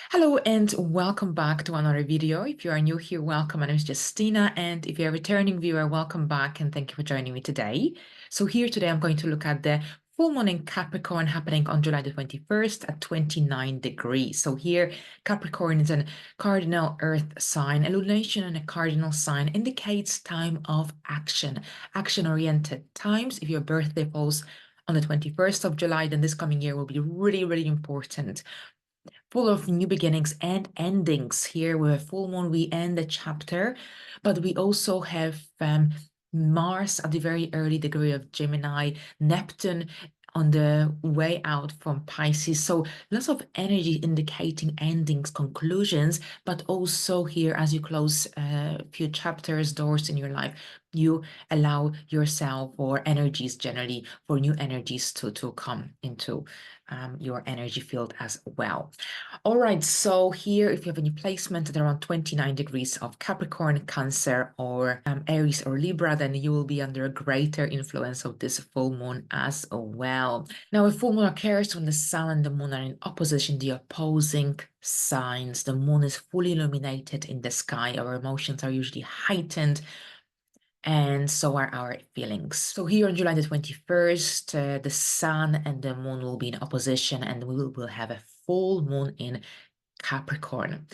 Hello and welcome back to another video. If you are new here, welcome. My name is Justina, and if you're a returning viewer, welcome back and thank you for joining me today. So here today I'm going to look at the full moon in Capricorn happening on July the 21st at 29 degrees. So here Capricorn is a cardinal earth sign. Illumination in a cardinal sign indicates time of action, action-oriented times. If your birthday falls on the 21st of July, then this coming year will be really important, full of new beginnings and endings. Here with a full moon, we end a chapter, but we also have Mars at the very early degree of Gemini, Neptune on the way out from Pisces. So lots of energy indicating endings, conclusions, but also here as you close a few chapters, doors in your life, you allow yourself or energies generally for new energies to come into your energy field as well. All right, so here, if you have any placement at around 29 degrees of Capricorn, Cancer, or Aries or Libra, then you will be under a greater influence of this full moon as well. Now, a full moon occurs when the sun and the moon are in opposition, the opposing signs. The moon is fully illuminated in the sky. Our emotions are usually heightened, and so are our feelings. So here on July the 21st, the sun and the moon will be in opposition, and we will have a full moon in Capricorn.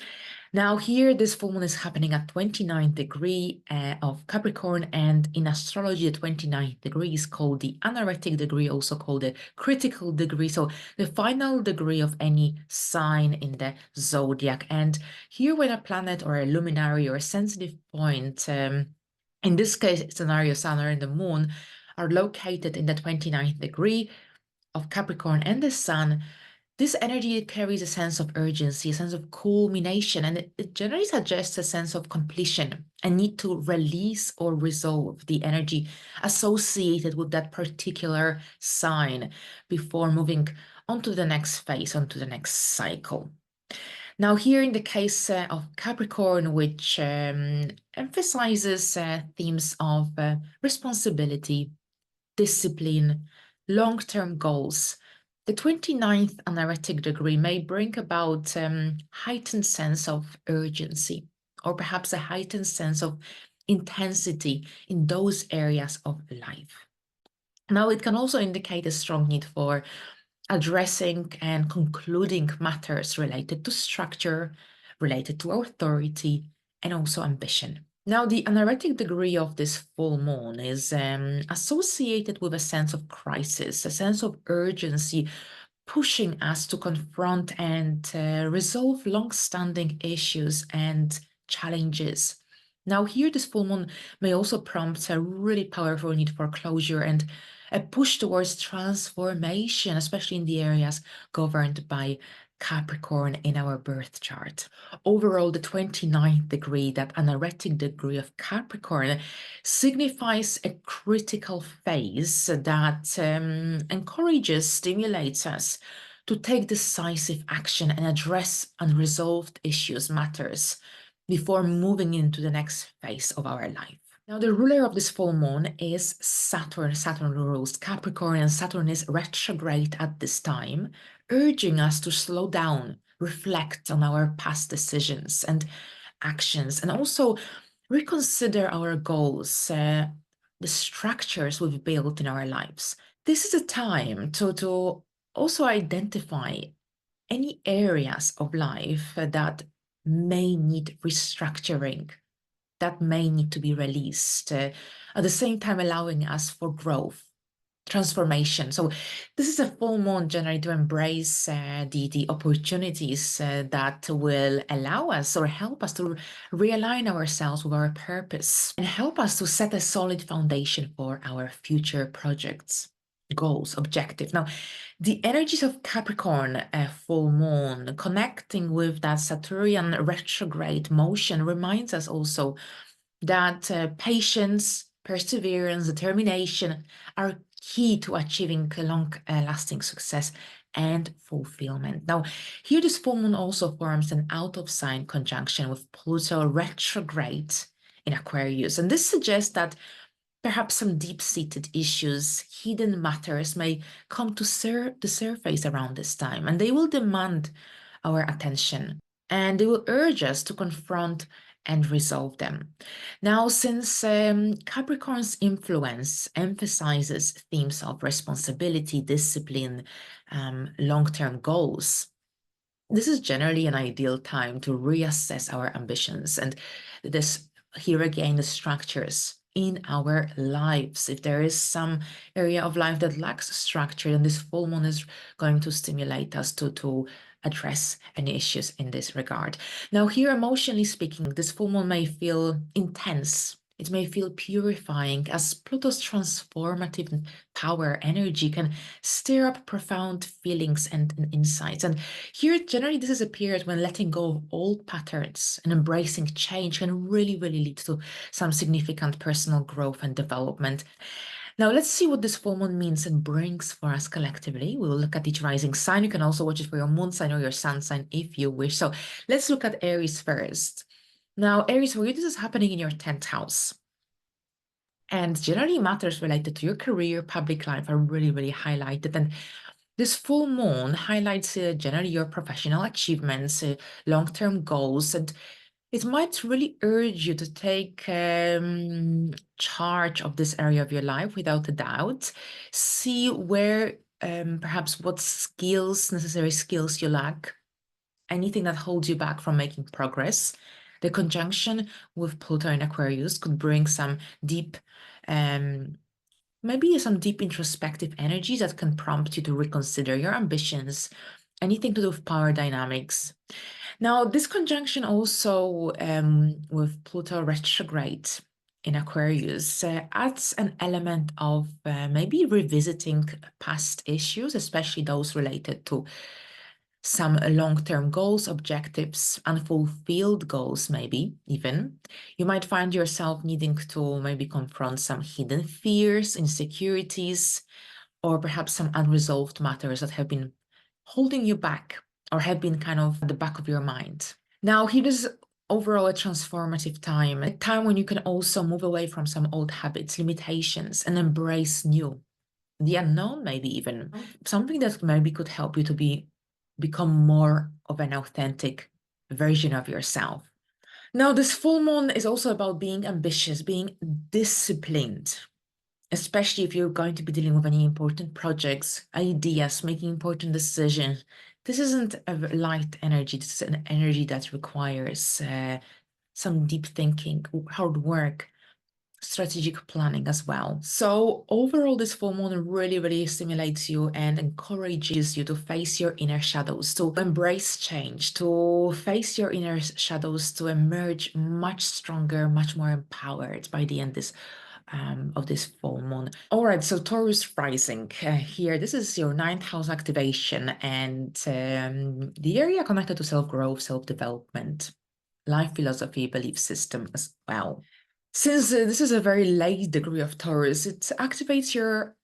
Now here, this full moon is happening at 29th degree of Capricorn, and in astrology, the 29th degree is called the anaretic degree, also called the critical degree. So the final degree of any sign in the zodiac. And here when a planet or a luminary or a sensitive point, in this case, scenario, Sun and the Moon, are located in the 29th degree of Capricorn and the Sun, this energy carries a sense of urgency, a sense of culmination, and it generally suggests a sense of completion, a need to release or resolve the energy associated with that particular sign before moving on to the next phase, onto the next cycle. Now, here in the case of Capricorn, which emphasizes themes of responsibility, discipline, long-term goals, the 29th anaretic degree may bring about heightened sense of urgency, or perhaps a heightened sense of intensity in those areas of life. Now, it can also indicate a strong need for addressing and concluding matters related to structure, related to authority, and also ambition. Now, the anaretic degree of this full moon is associated with a sense of crisis, a sense of urgency, pushing us to confront and resolve long-standing issues and challenges. Now, here, this full moon may also prompt a really powerful need for closure and a push towards transformation, especially in the areas governed by Capricorn in our birth chart. Overall, the 29th degree, that anaretic degree of Capricorn, signifies a critical phase that encourages, stimulates us to take decisive action and address unresolved issues, matters, before moving into the next phase of our life. Now, the ruler of this full moon is Saturn. Saturn rules Capricorn, and Saturn is retrograde at this time, urging us to slow down, reflect on our past decisions and actions, and also reconsider our goals, the structures we've built in our lives. This is a time to also identify any areas of life that may need restructuring, that may need to be released, at the same time allowing us for growth, transformation. So this is a full moon generally to embrace the opportunities that will allow us or help us to realign ourselves with our purpose and help us to set a solid foundation for our future projects, goals, objectives. Now, the energies of Capricorn full moon connecting with that Saturnian retrograde motion reminds us also that patience, perseverance, determination are key to achieving long-lasting success and fulfillment. Now, here this full moon also forms an out-of-sign conjunction with Pluto retrograde in Aquarius, and this suggests that perhaps some deep-seated issues, hidden matters may come to the surface around this time, and they will demand our attention, and they will urge us to confront and resolve them. Now, since Capricorn's influence emphasizes themes of responsibility, discipline, long-term goals, this is generally an ideal time to reassess our ambitions and this here again the structures in our lives. If there is some area of life that lacks structure, then this full moon is going to stimulate us to address any issues in this regard. Now, here, emotionally speaking, this full moon may feel intense. It may feel purifying, as Pluto's transformative power energy can stir up profound feelings and insights. And here, generally, this is a period when letting go of old patterns and embracing change can really, really lead to some significant personal growth and development. Now, let's see what this full moon means and brings for us collectively. We will look at each rising sign. You can also watch it for your moon sign or your sun sign if you wish. So let's look at Aries first. Now, Aries, for you, this is happening in your 10th house. And generally, matters related to your career, public life are really, really highlighted. And this full moon highlights generally your professional achievements, long-term goals, and it might really urge you to take charge of this area of your life without a doubt. See where perhaps what skills, necessary skills you lack, anything that holds you back from making progress. The conjunction with Pluto in Aquarius could bring some deep maybe some deep introspective energies that can prompt you to reconsider your ambitions, anything to do with power dynamics. Now, this conjunction also with Pluto retrograde in Aquarius adds an element of maybe revisiting past issues, especially those related to some long-term goals, objectives, unfulfilled goals, maybe even. You might find yourself needing to maybe confront some hidden fears, insecurities, or perhaps some unresolved matters that have been holding you back or have been kind of at the back of your mind. Now, here is overall a transformative time, a time when you can also move away from some old habits, limitations, and embrace new, the unknown, maybe even something that maybe could help you to become more of an authentic version of yourself. Now, this full moon is also about being ambitious, being disciplined, especially if you're going to be dealing with any important projects, ideas, making important decisions. This isn't a light energy. This is an energy that requires some deep thinking, hard work, strategic planning as well. So overall, this full moon really, really stimulates you and encourages you to face your inner shadows, to embrace change, to face your inner shadows, to emerge much stronger, much more empowered by the end of this full moon. All right, so Taurus rising here. This is your 9th house activation and the area connected to self-growth, self-development, life philosophy, belief system as well. Since this is a very late degree of Taurus, it activates your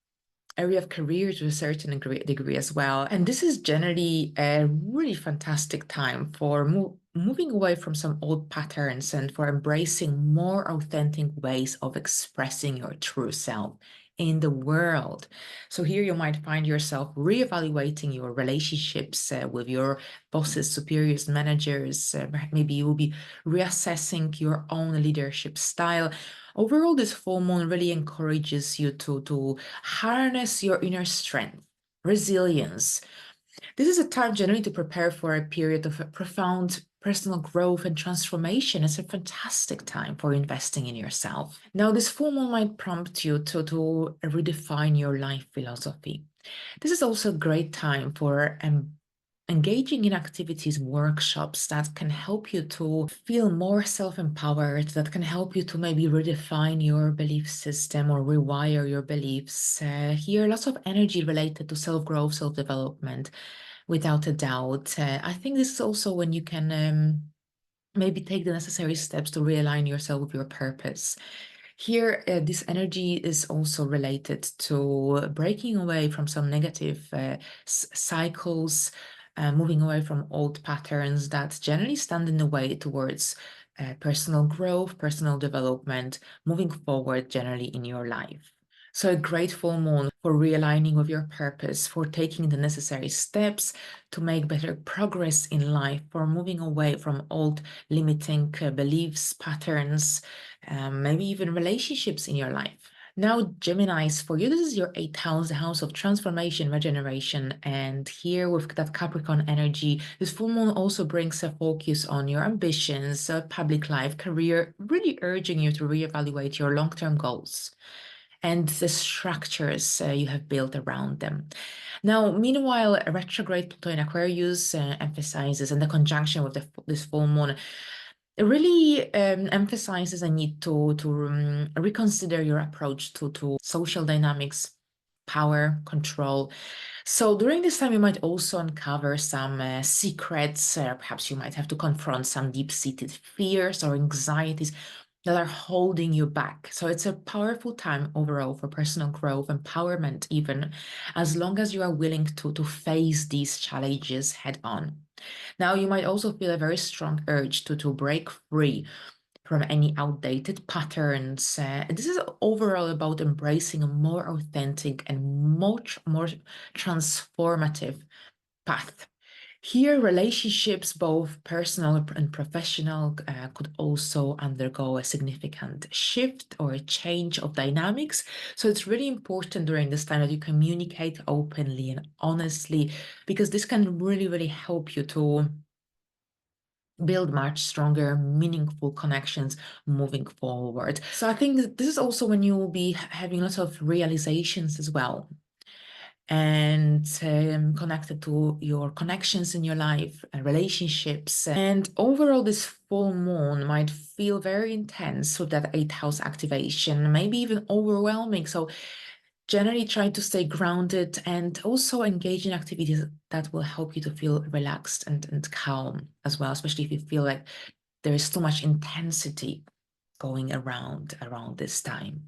area of career to a certain degree as well. And this is generally a really fantastic time for moving away from some old patterns and for embracing more authentic ways of expressing your true self in the world. So here you might find yourself reevaluating your relationships with your bosses, superiors, managers. Maybe you will be reassessing your own leadership style. Overall, this full moon really encourages you to harness your inner strength, resilience. This is a time generally to prepare for a period of profound personal growth and transformation. It's a fantastic time for investing in yourself. Now, this full moon might prompt you to redefine your life philosophy. This is also a great time for engaging in activities, workshops that can help you to feel more self-empowered, that can help you to maybe redefine your belief system or rewire your beliefs. Here, lots of energy related to self-growth, self-development, without a doubt. I think this is also when you can maybe take the necessary steps to realign yourself with your purpose. Here, this energy is also related to breaking away from some negative cycles, moving away from old patterns that generally stand in the way towards personal growth, personal development, moving forward generally in your life. So a great full moon for realigning with your purpose, for taking the necessary steps to make better progress in life, for moving away from old limiting beliefs, patterns, maybe even relationships in your life. Now, Geminis, for you, this is your eighth house, the house of transformation, regeneration. And here with that Capricorn energy, this full moon also brings a focus on your ambitions, public life, career, really urging you to reevaluate your long-term goals and the structures you have built around them. Now, meanwhile, a retrograde Pluto in Aquarius emphasizes, and the conjunction with this full moon, it really emphasizes a need to reconsider your approach to social dynamics, power, control. So during this time, you might also uncover some secrets. Perhaps you might have to confront some deep-seated fears or anxieties that are holding you back. So it's a powerful time overall for personal growth, empowerment, even as long as you are willing to face these challenges head on. Now, you might also feel a very strong urge to break free from any outdated patterns. This is overall about embracing a more authentic and much more transformative path. Here, relationships, both personal and professional, could also undergo a significant shift or a change of dynamics. So it's really important during this time that you communicate openly and honestly, because this can really, really help you to build much stronger, meaningful connections moving forward. So I think that this is also when you will be having lots of realizations as well, and connected to your connections in your life and relationships. And overall, this full moon might feel very intense with that eighth house activation, maybe even overwhelming. So generally try to stay grounded and also engage in activities that will help you to feel relaxed and calm as well, especially if you feel like there is too much intensity going around this time.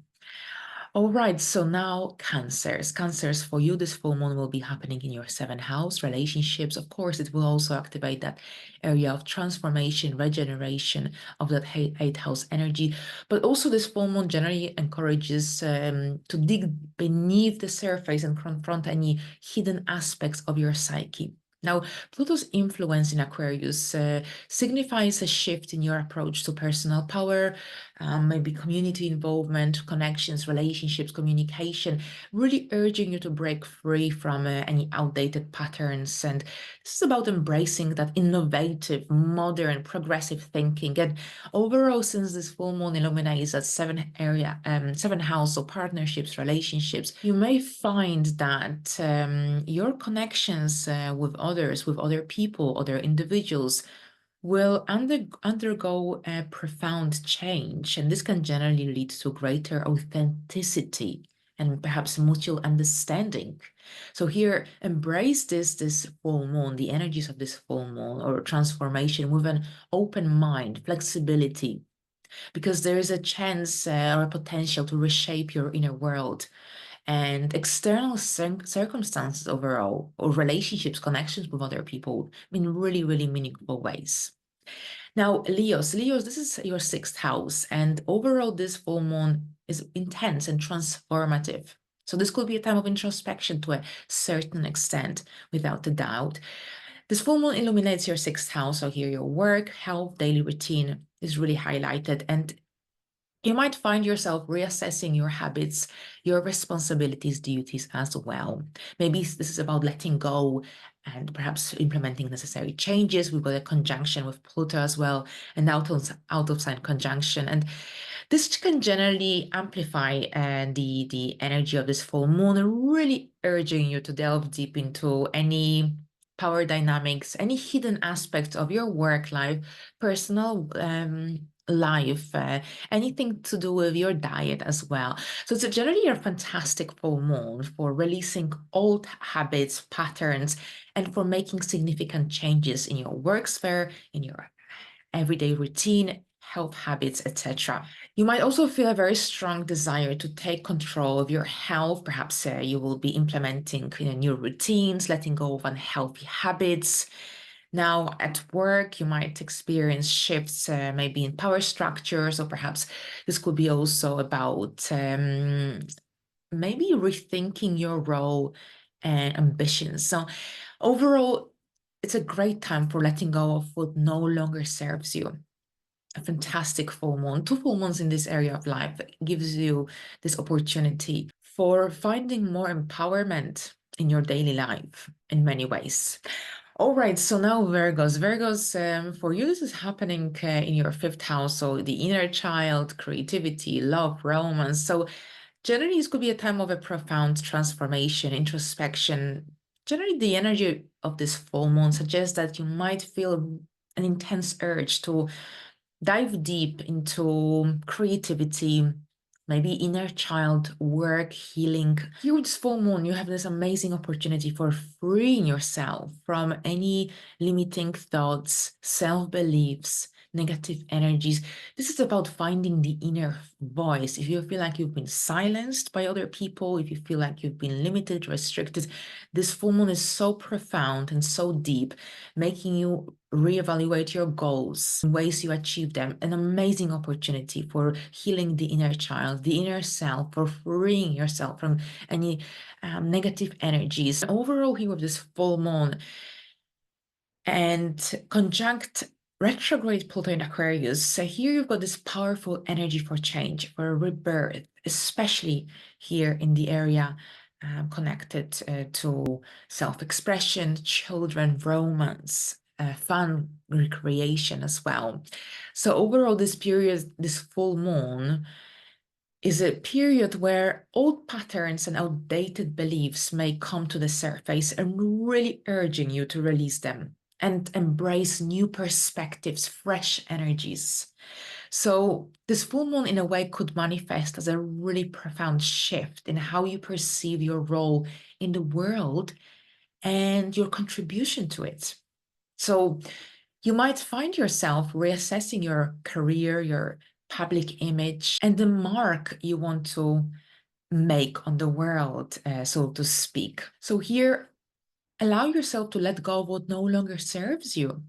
All right, so now Cancers. Cancers, for you, this full moon will be happening in your seventh house, relationships. Of course, it will also activate that area of transformation, regeneration of that eighth house energy. But also this full moon generally encourages to dig beneath the surface and confront any hidden aspects of your psyche. Now, Pluto's influence in Aquarius signifies a shift in your approach to personal power, maybe community involvement, connections, relationships, communication, really urging you to break free from any outdated patterns. And this is about embracing that innovative, modern, progressive thinking. And overall, since this full moon illuminates that seventh house, so partnerships, relationships, you may find that your connections with others, with other people, other individuals, will undergo a profound change, and this can generally lead to greater authenticity and perhaps mutual understanding. So here, embrace this full moon, the energies of this full moon or transformation with an open mind, flexibility, because there is a chance or a potential to reshape your inner world and external circumstances overall, or relationships, connections with other people in really, really meaningful ways. Now, Leos, this is your sixth house, and overall, this full moon is intense and transformative. So this could be a time of introspection to a certain extent, without a doubt. This full moon illuminates your sixth house, so here your work, health, daily routine is really highlighted, and you might find yourself reassessing your habits, your responsibilities, duties as well. Maybe this is about letting go and perhaps implementing necessary changes. We've got a conjunction with Pluto as well, an out of sign conjunction. And this can generally amplify the energy of this full moon, really urging you to delve deep into any power dynamics, any hidden aspects of your work life, personal life, anything to do with your diet as well. So it's generally a fantastic full moon for releasing old habits, patterns, and for making significant changes in your work sphere, in your everyday routine, health habits, etc. You might also feel a very strong desire to take control of your health. Perhaps you will be implementing new routines, letting go of unhealthy habits. Now, at work, you might experience shifts, maybe in power structures, or perhaps this could be also about maybe rethinking your role and ambitions. So overall, it's a great time for letting go of what no longer serves you. A fantastic full moon. Two full moons in this area of life gives you this opportunity for finding more empowerment in your daily life in many ways. All right, so now Virgos. Virgos, for you, this is happening in your fifth house. So the inner child, creativity, love, romance. So generally, this could be a time of a profound transformation, introspection. Generally, the energy of this full moon suggests that you might feel an intense urge to dive deep into creativity, maybe inner child work, healing. Here with this full moon, you have this amazing opportunity for freeing yourself from any limiting thoughts, self-beliefs, negative energies. This is about finding the inner voice. If you feel like you've been silenced by other people, if you feel like you've been limited, restricted, this full moon is so profound and so deep, making you reevaluate your goals, ways you achieve them. An amazing opportunity for healing the inner child, the inner self, for freeing yourself from any negative energies. Overall, here with this full moon, and conjunct retrograde Pluto in Aquarius. So here you've got this powerful energy for change, for rebirth, especially here in the area connected to self-expression, children, romance, fun, recreation as well. So overall, this period, this full moon, is a period where old patterns and outdated beliefs may come to the surface and really urging you to release them and embrace new perspectives, fresh energies. So this full moon in a way could manifest as a really profound shift in how you perceive your role in the world and your contribution to it. So you might find yourself reassessing your career, your public image, and the mark you want to make on the world, so to speak. So here, allow yourself to let go of what no longer serves you,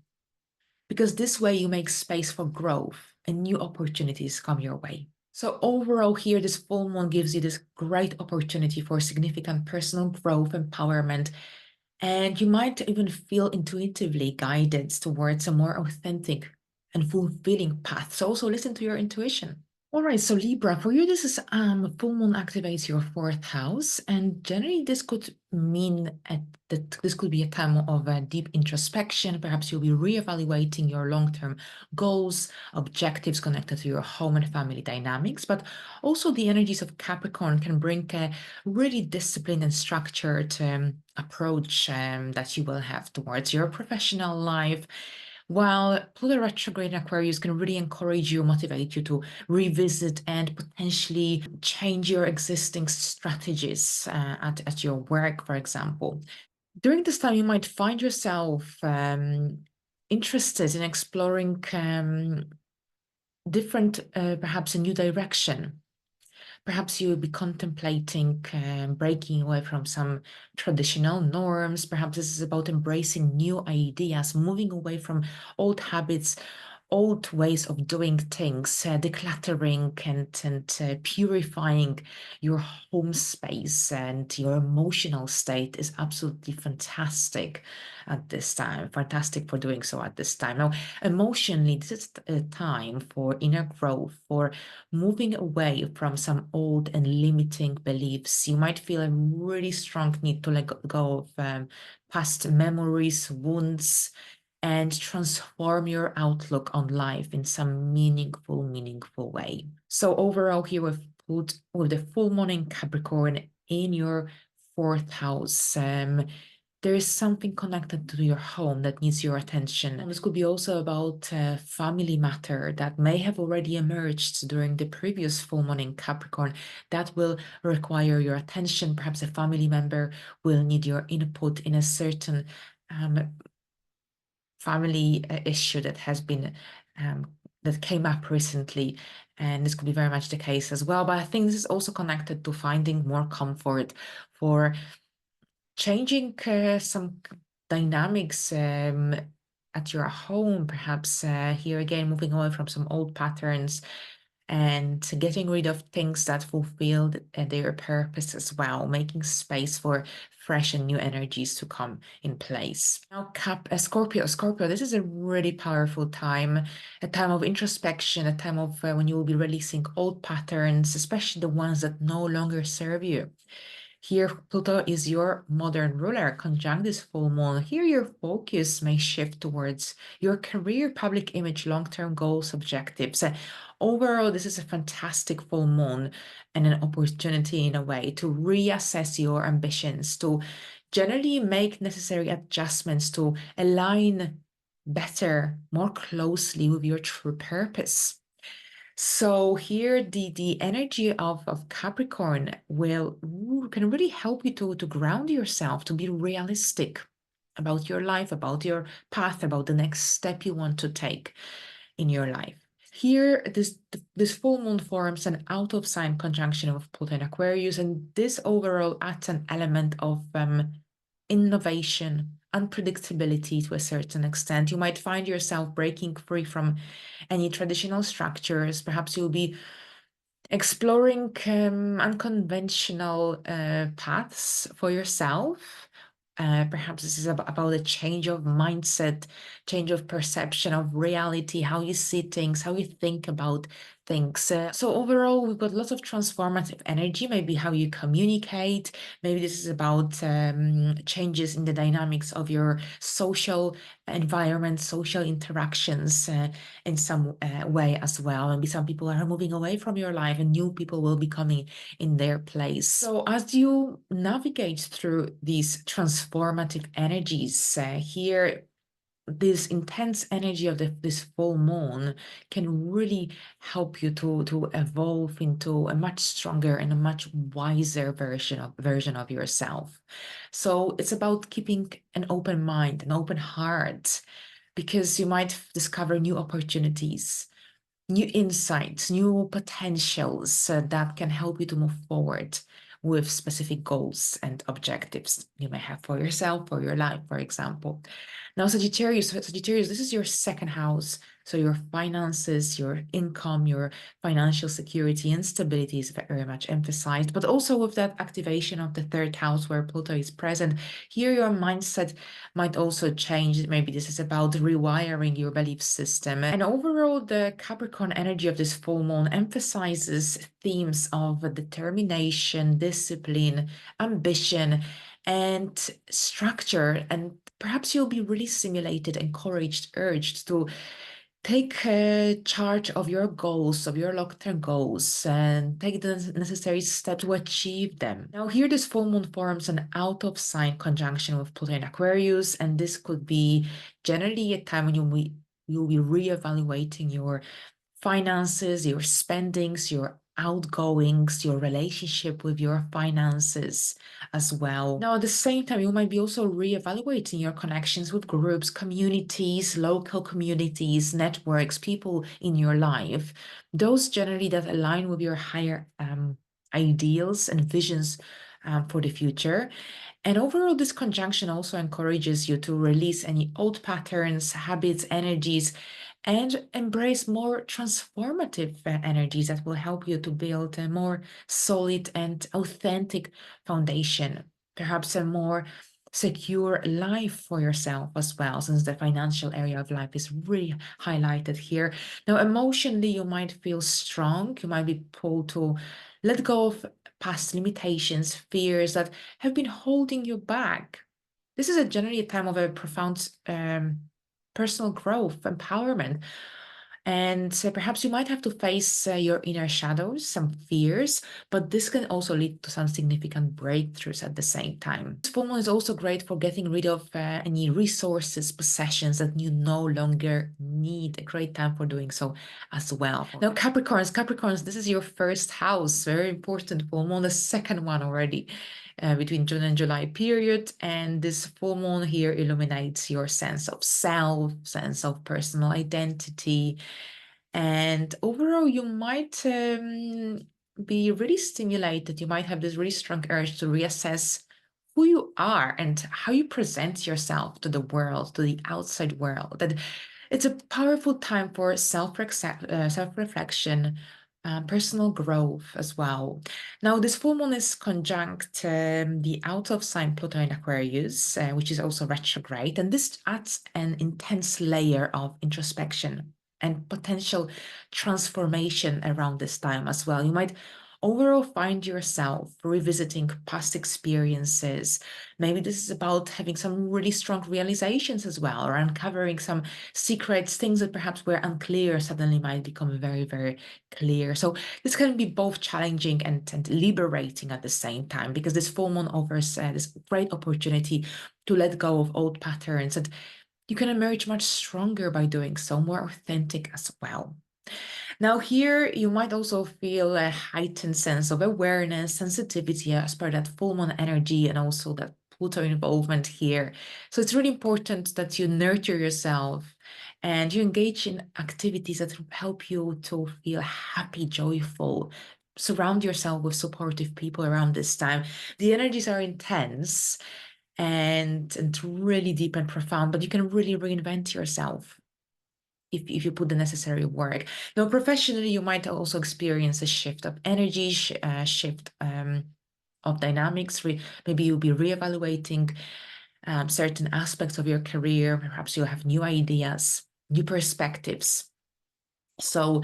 because this way you make space for growth and new opportunities come your way. So overall here, this full moon gives you this great opportunity for significant personal growth, empowerment, and you might even feel intuitively guided towards a more authentic and fulfilling path. So also listen to your intuition. All right, so Libra, for you, this is full moon activates your fourth house, and generally this could mean that this could be a time of deep introspection. Perhaps you'll be reevaluating your long-term goals, objectives connected to your home and family dynamics, but also the energies of Capricorn can bring a really disciplined and structured approach that you will have towards your professional life. While Pluto retrograde in Aquarius can really encourage you, motivate you to revisit and potentially change your existing strategies at your work, for example. During this time, you might find yourself interested in exploring different, perhaps a new direction. Perhaps you will be contemplating breaking away from some traditional norms. Perhaps this is about embracing new ideas, moving away from old habits, old ways of doing things, decluttering and purifying your home space and your emotional state is absolutely fantastic at this time. Fantastic for doing so at this time. Now, emotionally, this is a time for inner growth, for moving away from some old and limiting beliefs. You might feel a really strong need to let go of past memories, wounds, and transform your outlook on life in some meaningful way. So overall here with the full moon in Capricorn in your fourth house, there is something connected to your home that needs your attention. And this could be also about a family matter that may have already emerged during the previous full moon in Capricorn that will require your attention. Perhaps a family member will need your input in a certain family issue that has been that came up recently, and this could be very much the case as well. But I think this is also connected to finding more comfort, for changing some dynamics at your home, perhaps here again moving away from some old patterns and getting rid of things that fulfill their purpose as well, making space for fresh and new energies to come in place. Now, Scorpio, this is a really powerful time, a time of introspection, a time of when you will be releasing old patterns, especially the ones that no longer serve you. Here, Pluto is your modern ruler, conjunct this full moon. Here, your focus may shift towards your career, public image, long-term goals, objectives. Overall, this is a fantastic full moon and an opportunity in a way to reassess your ambitions, to generally make necessary adjustments to align better, more closely with your true purpose. So here the energy of Capricorn can really help you to ground yourself, to be realistic about your life, about your path, about the next step you want to take in your life. Here, this full moon forms an out of sign conjunction of Pluto and Aquarius, and this overall adds an element of innovation, unpredictability to a certain extent. You might find yourself breaking free from any traditional structures. Perhaps you'll be exploring unconventional paths for yourself. Perhaps this is about a change of mindset, change of perception of reality, how you see things, how you think about things. So overall, we've got lots of transformative energy, maybe how you communicate. Maybe this is about changes in the dynamics of your social environment, social interactions in some way as well. Maybe some people are moving away from your life and new people will be coming in their place. So as you navigate through these transformative energies here, this intense energy of this full moon can really help you to evolve into a much stronger and a much wiser version of yourself. So it's about keeping an open mind, an open heart, because you might discover new opportunities, new insights, new potentials that can help you to move forward with specific goals and objectives you may have for yourself, for your life, for example. Now, Sagittarius, this is your second house. So your finances, your income, your financial security and stability is very much emphasized, but also with that activation of the third house where Pluto is present, here your mindset might also change. Maybe this is about rewiring your belief system. And overall, the Capricorn energy of this full moon emphasizes themes of determination, discipline, ambition, and structure. And perhaps you'll be really stimulated, encouraged, urged to take charge of your goals, of your long-term goals, and take the necessary steps to achieve them. Now, here this full moon forms an out-of-sign conjunction with Pluto in Aquarius, and this could be generally a time when you'll be reevaluating your finances, your spendings, your outgoings, your relationship with your finances as well. Now, at the same time, you might be also reevaluating your connections with groups, communities, local communities, networks, people in your life, those generally that align with your higher ideals and visions for the future. And overall, this conjunction also encourages you to release any old patterns, habits, energies, and embrace more transformative energies that will help you to build a more solid and authentic foundation, perhaps a more secure life for yourself as well, since the financial area of life is really highlighted here. Now, emotionally, you might feel strong. You might be pulled to let go of past limitations, fears that have been holding you back. This is generally a time of a profound personal growth, empowerment. And perhaps you might have to face your inner shadows, some fears, but this can also lead to some significant breakthroughs at the same time. This full moon is also great for getting rid of any resources, possessions that you no longer need. A great time for doing so as well. Now, Capricorns, this is your first house, very important full moon, the second one already. Between June and July period, and this full moon here illuminates your sense of self, sense of personal identity, and overall you might be really stimulated. You might have this really strong urge to reassess who you are and how you present yourself to the world, to the outside world. That it's a powerful time for self-reflection, personal growth as well. Now, this full moon is conjunct the out of sign Pluto in Aquarius, which is also retrograde, and this adds an intense layer of introspection and potential transformation around this time as well. You might overall find yourself revisiting past experiences. Maybe this is about having some really strong realizations as well, or uncovering some secrets, things that perhaps were unclear suddenly might become very, very clear. So this can be both challenging and liberating at the same time, because this full moon offers this great opportunity to let go of old patterns, and you can emerge much stronger by doing so, more authentic as well. Now, here you might also feel a heightened sense of awareness, sensitivity as per that full moon energy, and also that Pluto involvement here. So it's really important that you nurture yourself and you engage in activities that help you to feel happy, joyful. Surround yourself with supportive people around this time. The energies are intense and really deep and profound, but you can really reinvent yourself if you put the necessary work. Now, professionally, you might also experience a shift of energy, shift of dynamics. Maybe you'll be reevaluating certain aspects of your career. Perhaps you'll have new ideas, new perspectives. So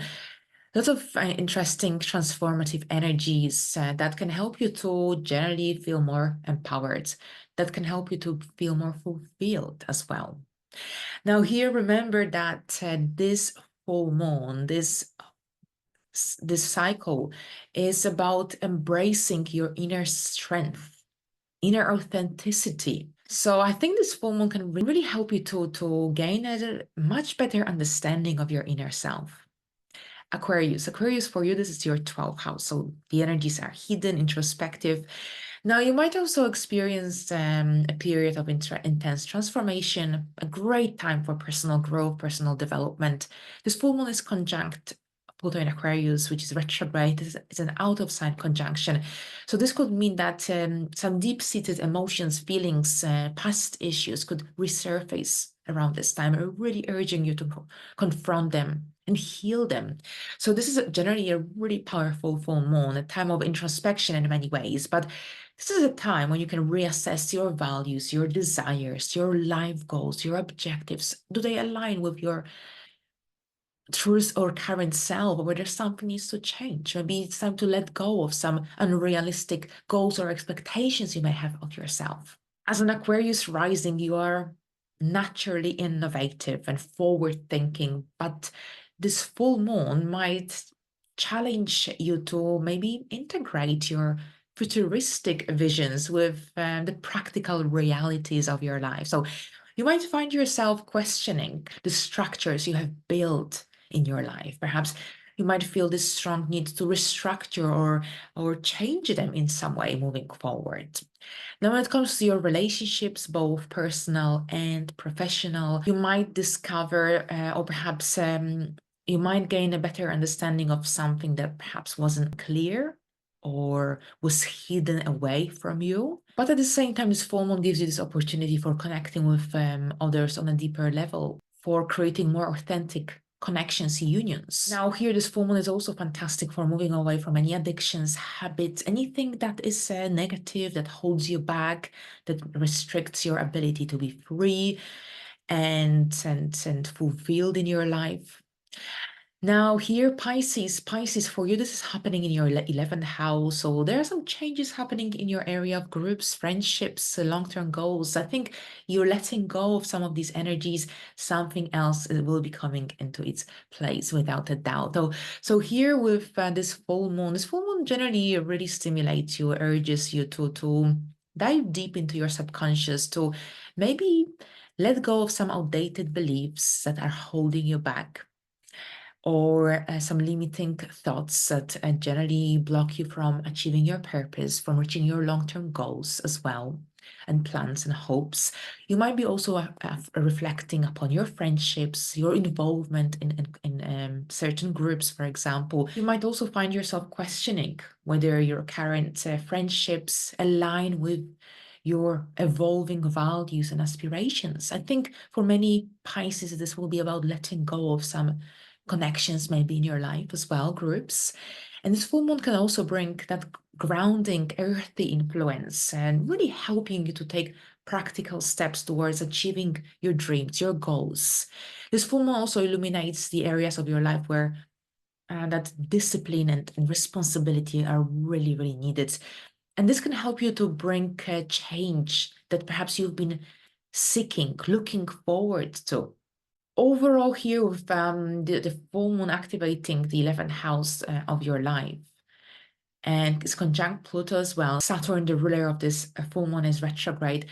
lots of interesting transformative energies that can help you to generally feel more empowered, that can help you to feel more fulfilled as well. Now here, remember that this full moon, this cycle is about embracing your inner strength, inner authenticity. So I think this full moon can really help you to gain a much better understanding of your inner self. Aquarius, for you, this is your 12th house. So the energies are hidden, introspective. Now, you might also experience a period of intense transformation, a great time for personal growth, personal development. This full moon is conjunct Pluto in Aquarius, which is retrograde. It's an out of sign conjunction. So this could mean that some deep-seated emotions, feelings, past issues could resurface around this time, really urging you to confront them and heal them. So this is generally a really powerful full moon, a time of introspection in many ways, but this is a time when you can reassess your values, your desires, your life goals, your objectives. Do they align with your truth or current self, or whether something needs to change? Maybe it's time to let go of some unrealistic goals or expectations you may have of yourself. As an Aquarius rising, you are naturally innovative and forward-thinking, but this full moon might challenge you to maybe integrate your futuristic visions with the practical realities of your life. So you might find yourself questioning the structures you have built in your life. Perhaps you might feel this strong need to restructure or change them in some way moving forward. Now, when it comes to your relationships, both personal and professional, you might discover, or perhaps you might gain a better understanding of something that perhaps wasn't clear or was hidden away from you. But at the same time, this full moon gives you this opportunity for connecting with others on a deeper level, for creating more authentic connections, unions. Now here, this full moon is also fantastic for moving away from any addictions, habits, anything that is negative, that holds you back, that restricts your ability to be free and fulfilled in your life. Now here, Pisces, for you, this is happening in your 11th house. So there are some changes happening in your area of groups, friendships, long-term goals. I think you're letting go of some of these energies. Something else will be coming into its place without a doubt. So here with this full moon generally really stimulates you, urges you to dive deep into your subconscious, to maybe let go of some outdated beliefs that are holding you back, or some limiting thoughts that generally block you from achieving your purpose, from reaching your long-term goals as well, and plans and hopes. You might be also reflecting upon your friendships, your involvement in certain groups, for example. You might also find yourself questioning whether your current friendships align with your evolving values and aspirations. I think for many Pisces, this will be about letting go of some connections maybe in your life as well, groups. And this full moon can also bring that grounding, earthy influence and really helping you to take practical steps towards achieving your dreams, your goals. This full moon also illuminates the areas of your life where that discipline and responsibility are really, really needed. And this can help you to bring change that perhaps you've been seeking, looking forward to. Overall, here with the full moon activating the 11th house of your life, and it's conjunct Pluto as well. Saturn, the ruler of this full moon, is retrograde.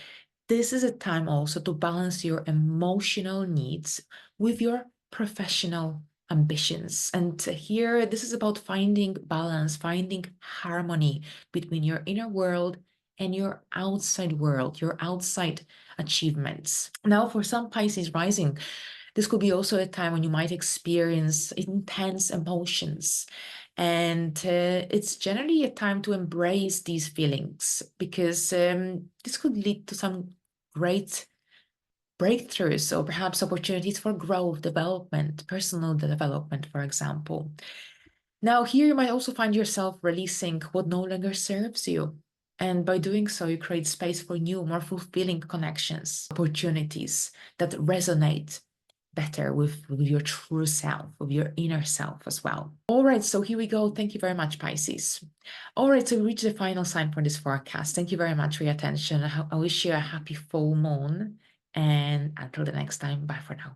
This is a time also to balance your emotional needs with your professional ambitions. And here, this is about finding balance, finding harmony between your inner world and your outside world, your outside achievements. Now, for some Pisces rising, this could be also a time when you might experience intense emotions. And it's generally a time to embrace these feelings because this could lead to some great breakthroughs or perhaps opportunities for growth, development, personal development, for example. Now, here you might also find yourself releasing what no longer serves you. And by doing so, you create space for new, more fulfilling connections, opportunities that resonate better with your true self, with your inner self as well. All right, so here we go. Thank you very much, Pisces. All right, so we reached the final sign for this forecast. Thank you very much for your attention. I wish you a happy full moon. And until the next time, bye for now.